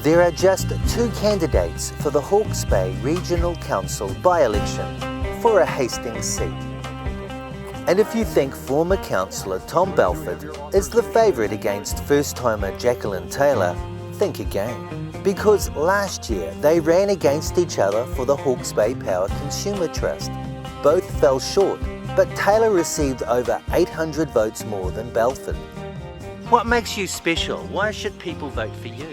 There are just two candidates for the Hawke's Bay Regional Council by-election for a Hastings seat. And if you think former councillor Tom Belford is the favourite against first-timer Jacqueline Taylor, think again. Because last year they ran against each other for the Hawke's Bay Power Consumer Trust. Both fell short, but Taylor received over 800 votes more than Belford. What makes you special? Why should people vote for you?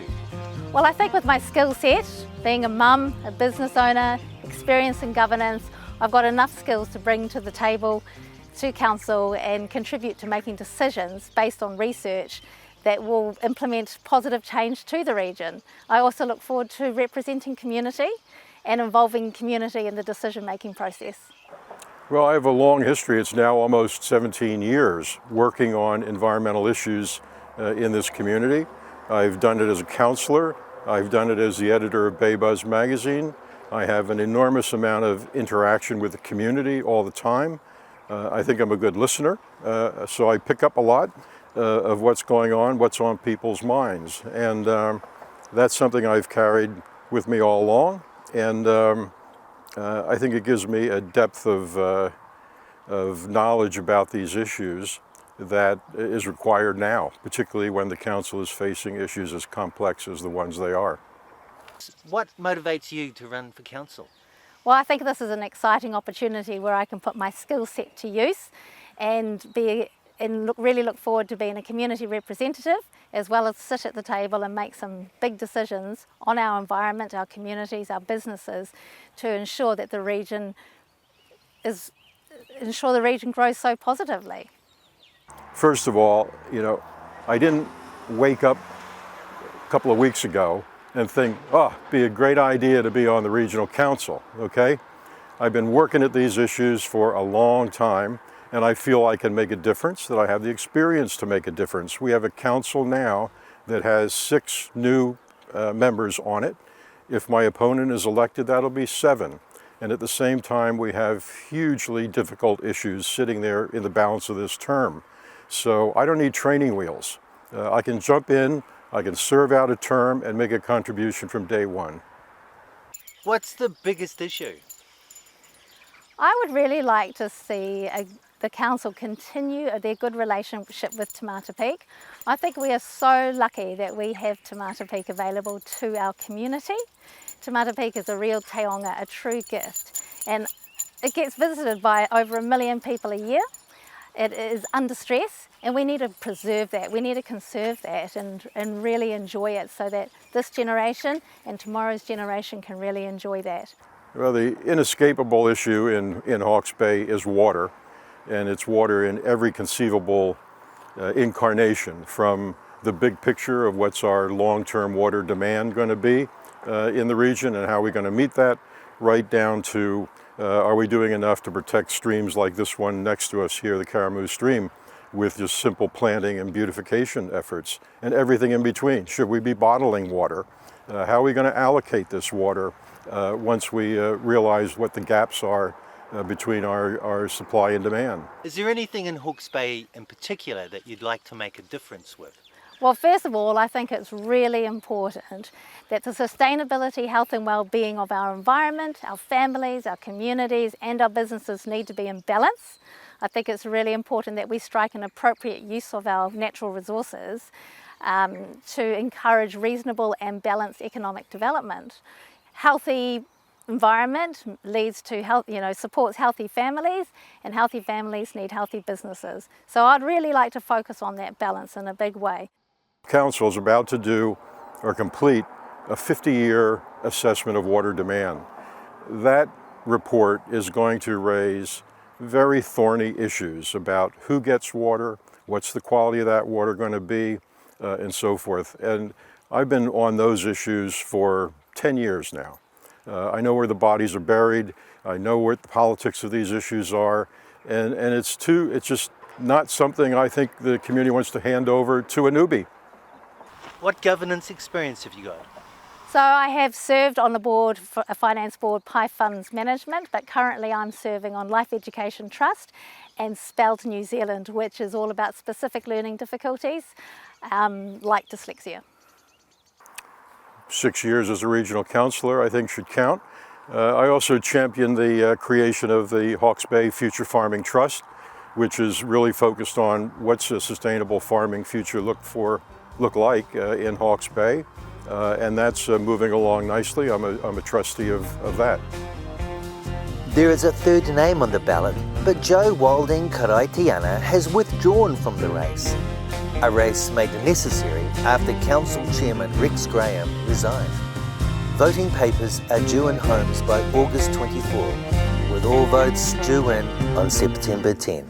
Well, I think with my skill set, being a mum, a business owner, experience in governance, I've got enough skills to bring to the table to council and contribute to making decisions based on research that will implement positive change to the region. I also look forward to representing community and involving community in the decision-making process. Well, I have a long history. It's now almost 17 years working on environmental issues in this community. I've done it as a councillor. I've done it as the editor of Bay Buzz magazine. I have an enormous amount of interaction with the community all the time. I think I'm a good listener, so I pick up a lot of what's going on, what's on people's minds. And that's something I've carried with me all along. And I think it gives me a depth of knowledge about these issues that is required now, particularly when the council is facing issues as complex as the ones they are. What motivates you to run for council? Well, I think this is an exciting opportunity where I can put my skill set to use and really look forward to being a community representative, as well as sit at the table and make some big decisions on our environment, our communities, our businesses, to ensure that the region grows so positively. First of all, I didn't wake up a couple of weeks ago and think, it'd be a great idea to be on the regional council, okay? I've been working at these issues for a long time, and I feel I can make a difference, that I have the experience to make a difference. We have a council now that has 6 new members on it. If my opponent is elected, that'll be 7. And at the same time, we have hugely difficult issues sitting there in the balance of this term. So I don't need training wheels. I can jump in, I can serve out a term and make a contribution from day one. What's the biggest issue? I would really like to see the council continue their good relationship with Tamata Peak. I think we are so lucky that we have Tamata Peak available to our community. Tamata Peak is a real taonga, a true gift, and it gets visited by over 1 million people a year. It is under stress, and we need to preserve that. We need to conserve that and really enjoy it so that this generation and tomorrow's generation can really enjoy that. Well, the inescapable issue in Hawke's Bay is water, and it's water in every conceivable incarnation, from the big picture of what's our long-term water demand going to be in the region and how we're going to meet that, right down to are we doing enough to protect streams like this one next to us here, the Karamoo Stream, with just simple planting and beautification efforts, and everything in between. Should we be bottling water? How are we going to allocate this water once we realize what the gaps are between our supply and demand? Is there anything in Hawke's Bay in particular that you'd like to make a difference with? Well, first of all, I think it's really important that the sustainability, health and well-being of our environment, our families, our communities and our businesses need to be in balance. I think it's really important that we strike an appropriate use of our natural resources to encourage reasonable and balanced economic development. Healthy environment leads to health, supports healthy families, and healthy families need healthy businesses. So I'd really like to focus on that balance in a big way. Council is about to do or complete a 50-year assessment of water demand. That report is going to raise very thorny issues about who gets water, what's the quality of that water going to be, and so forth. And I've been on those issues for 10 years now. I know where the bodies are buried. I know what the politics of these issues are. And it's just not something I think the community wants to hand over to a newbie. What governance experience have you got? So I have served on the board, for a finance board, PI Funds Management, but currently I'm serving on Life Education Trust and Spelt New Zealand, which is all about specific learning difficulties like dyslexia. 6 years as a regional councillor, I think should count. I also championed the creation of the Hawke's Bay Future Farming Trust, which is really focused on what's a sustainable farming future look like in Hawke's Bay, and that's moving along nicely. I'm a trustee of that. There is a third name on the ballot, but Joe Walding Karaitiana has withdrawn from the race. A race made necessary after Council Chairman Rex Graham resigned. Voting papers are due in homes by August 24, with all votes due in on September 10.